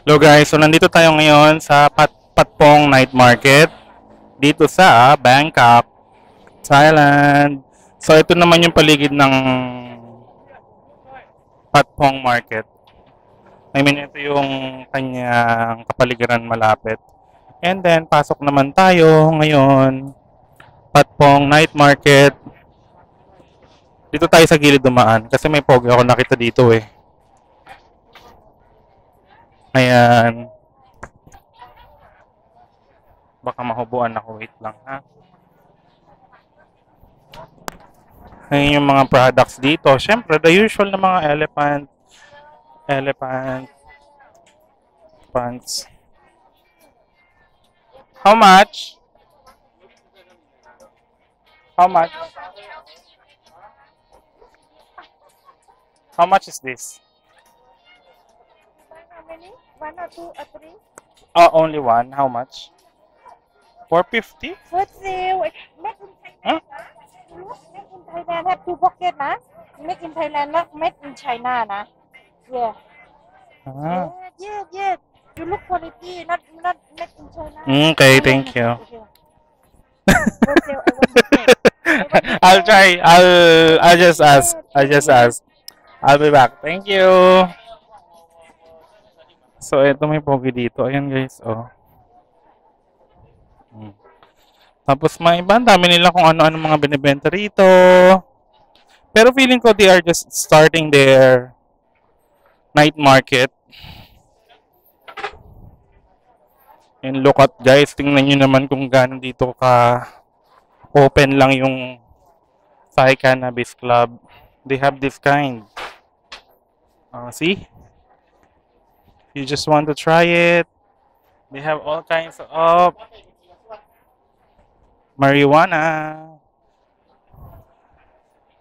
Hello guys, so nandito tayo ngayon sa Patpong Night Market dito sa Bangkok, Thailand. So ito naman yung paligid ng Patpong Market. I mean, ito yung kanyang kapaligiran malapit. And then, pasok naman tayo ngayon, Patpong Night Market. Dito tayo sa gilid dumaan kasi may pogi ako nakita dito eh. Ayan. Baka mahubuan ako. Wait lang ha. Ngayon yung mga products dito. Siyempre, the usual na mga elephant pants. How much? How much? How much is this? How many? One or two or three? Oh, only one. How much? 450? First sale. Make in Huh? Thailand. Look, make in Thailand. Have two pocket, na. Make in Thailand, not made in China, na. Yeah. Ah. Yeah. You look quality, not made in China. Okay, thank you. First sale, I want this sale. I'll try. I'll just ask. I'll just ask. I'll be back. Thank you. So, ito may pogi dito. Ayan guys, oh. Tapos may iba, ang dami nila kung ano-ano mga binibenta rito. Pero feeling ko they are just starting their night market. And look at guys, tingnan nyo naman kung gaano dito ka open lang yung Thai Cannabis Club. They have this kind. See? You just want to try it. They have all kinds of marijuana,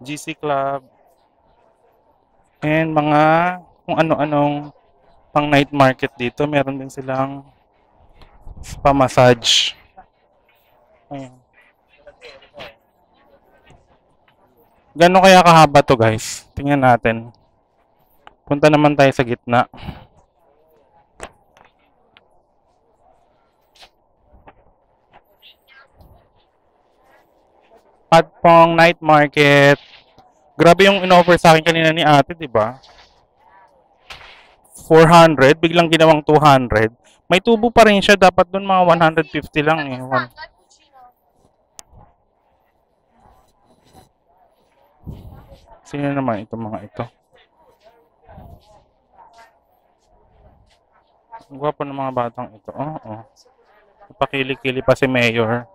GC Club, and mga kung ano-anong pang night market dito. Meron din silang spa massage. Ayan. Gano'n kaya kahaba to guys? Tingnan natin. Punta naman tayo sa gitna. Patpong Night Market. Grabe yung in-offer sa akin kanina ni ate, di ba? 400, biglang ginawang 200. May tubo pa rin siya, dapat doon mga 150 lang eh. Sino naman ito mga ito? Ang gwapo ng mga batang ito. Oo. Napakili-kili pa si Mayor.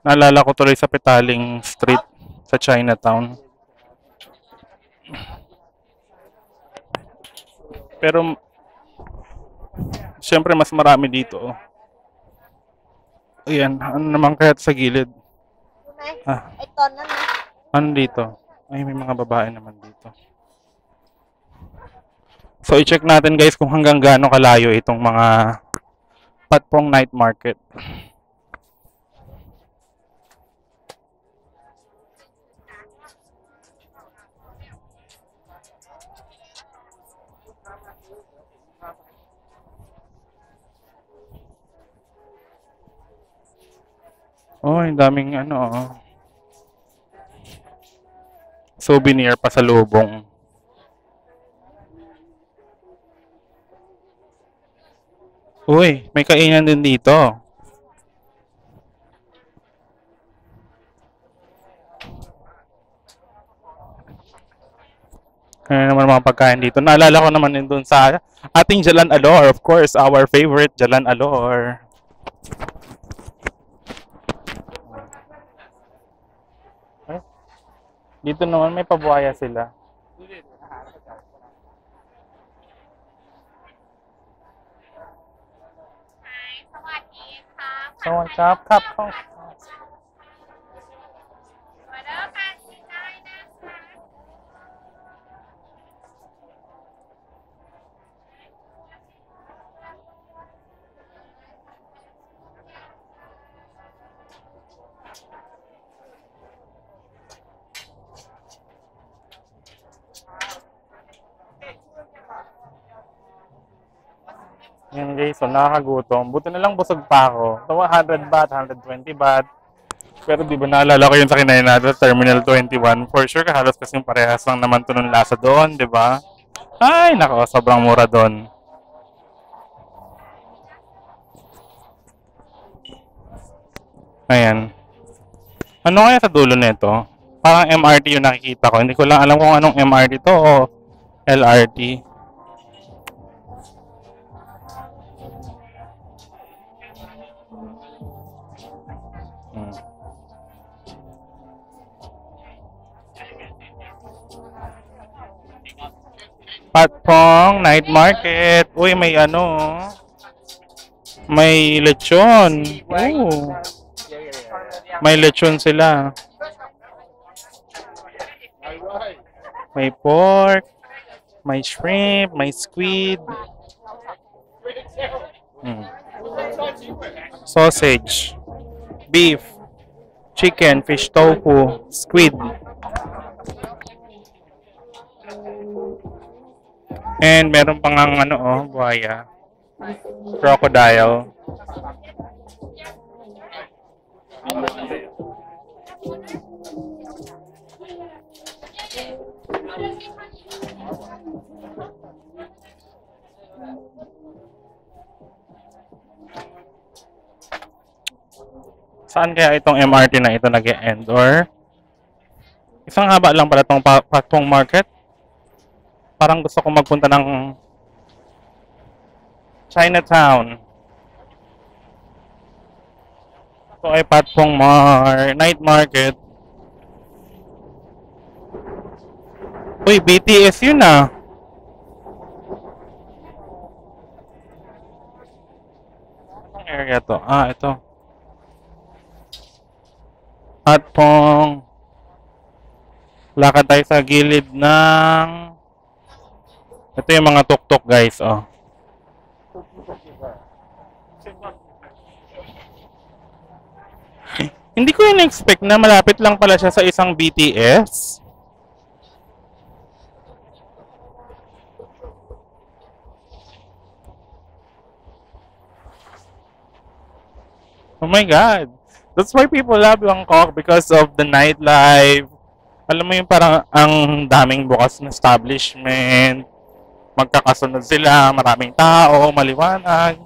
Naalala ko tuloy sa Petaling Street sa Chinatown. Pero siyempre mas marami dito. Oh. Ayan, ano naman kaya sa gilid? Ah, Ito na na. ano dito? Ay, may mga babae naman dito. So, i-check natin guys kung hanggang gaano kalayo itong mga Patpong Night Market. Oh, ang daming ano, oh. Souvenir pa sa lubong. Uy, may kainan din dito. Kaya naman mga pagkain dito. Naalala ko naman din doon sa ating Jalan Alor. Of course, our favorite Jalan Alor. Eh, dito naman may pabuhaya sila. So, what's up, Kapong? Yan guys, so nakakagutom. Buti na lang busog pa ako. So 100 baht, 120 baht. Pero di ba naalala ko yun sa kinain natin sa Terminal 21. For sure, halos kasing parehas lang naman ito ng lasa doon, di ba? Ay, nako, sobrang mura doon. Ayan. Ano kaya sa dulo nito? Parang MRT yung nakikita ko. Hindi ko lang alam kung anong MRT to o LRT. Hmm. Patpong Night Market. Uy, may ano. May lechon. Ooh. May lechon sila. May pork. May shrimp. May squid. Sausage. Beef. Chicken. Fish tofu. Squid. And meron pang ang ano oh, buhaya. Crocodile. Saan kaya itong MRT na ito nag-e-end? Or isang haba lang pala itong Patpong Market? Parang gusto ko magpunta ng Chinatown. Ito ay Patpong Night Market. Uy, BTS yun ah. Anong area to? Ah, ito. Patpong. Lakad tayo sa gilid ng... Ito yung mga tuk-tuk guys, oh. Hindi ko yun expect na malapit lang pala siya sa isang BTS. Oh my God. That's why people love Bangkok because of the nightlife. Alam mo yung parang ang daming bukas na establishment. Magkakasunod sila, maraming tao, maliwanag.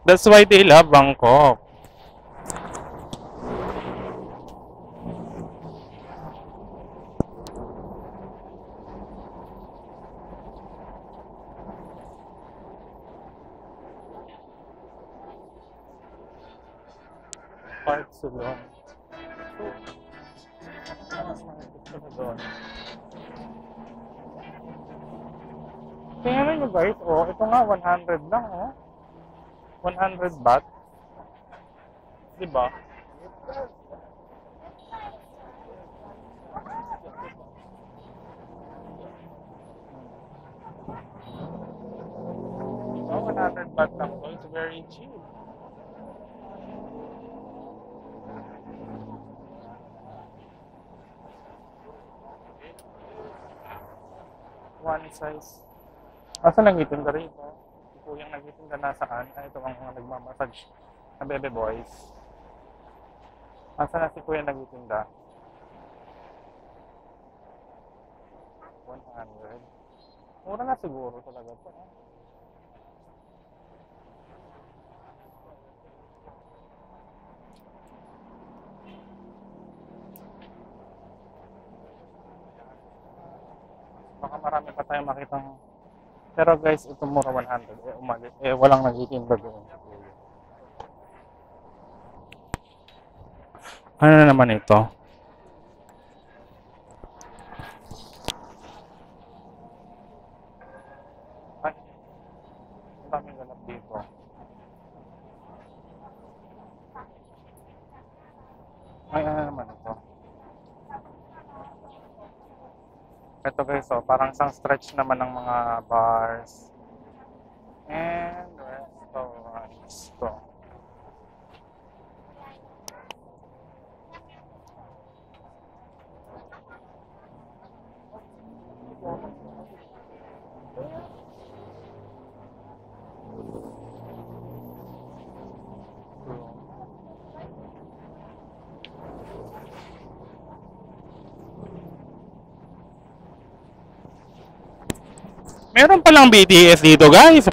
That's why they love Bangkok. Park Salon. Tingnan nyo guys, oh, ito nga 100 lang, oh. 100 baht. Diba? Oh, 100 baht lang to. It's very cheap. One size. Asa nagtitinda rito? Si Kuyang nagtitinda nasaan? Ay, ito ang mga nagmamassage na bebe boys. Asa na si Kuya nagtitinda? 100. Mura na siguro talaga ito. Eh. Baka marami pa tayong makitang. Pero guys, ito mura 100. Eh, umalis. Eh, walang nagtitinda doon. Ano na naman ito? Ay, ang daming ganap dito. Ay, ano naman ito? Ito guys, so, parang isang stretch naman ng mga bars and restaurants. Ito. Meron palang BTS dito, guys.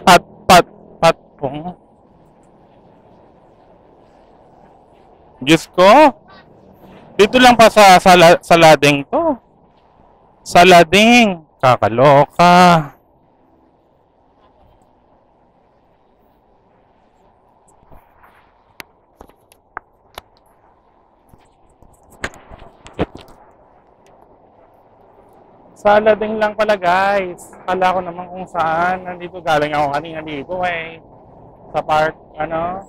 Patpong. Diyos ko. Dito lang pa sa Lading to. Sa Lading. Kakaloka. Sa Lading lang pala, guys. Kala ko naman kung saan. Nandito galing ako kanina dito eh. Sa park,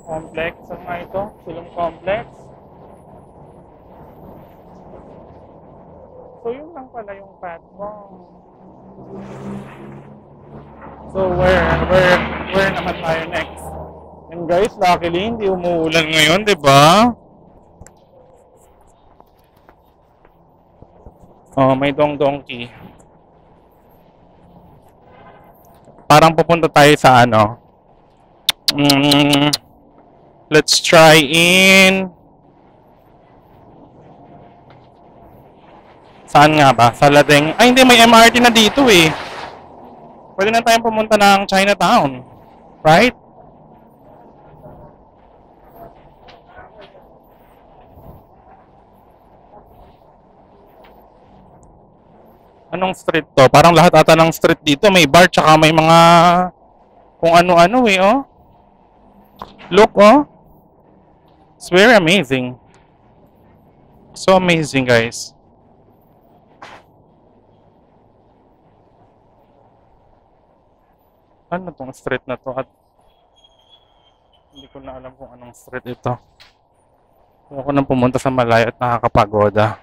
complex. Ano nga ito? Silong complex. So, yun lang pala yung platform. So, where naman tayo next? And guys, luckily, hindi umuulan ngayon, di ba? Oh, may donkey. Parang pupunta tayo sa let's try in... Saan nga ba? Sa Lading. Ay, hindi. May MRT na dito eh. Pwede na tayong pumunta ng Chinatown. Right? Anong street to? Parang lahat ata ng street dito. May bar tsaka may mga kung ano-ano eh, oh. Look, oh. It's very amazing. So amazing, guys. Ano tong street na to? At hindi ko na alam kung anong street ito. Kung ako nang pumunta sa Malaya at nakakapagoda.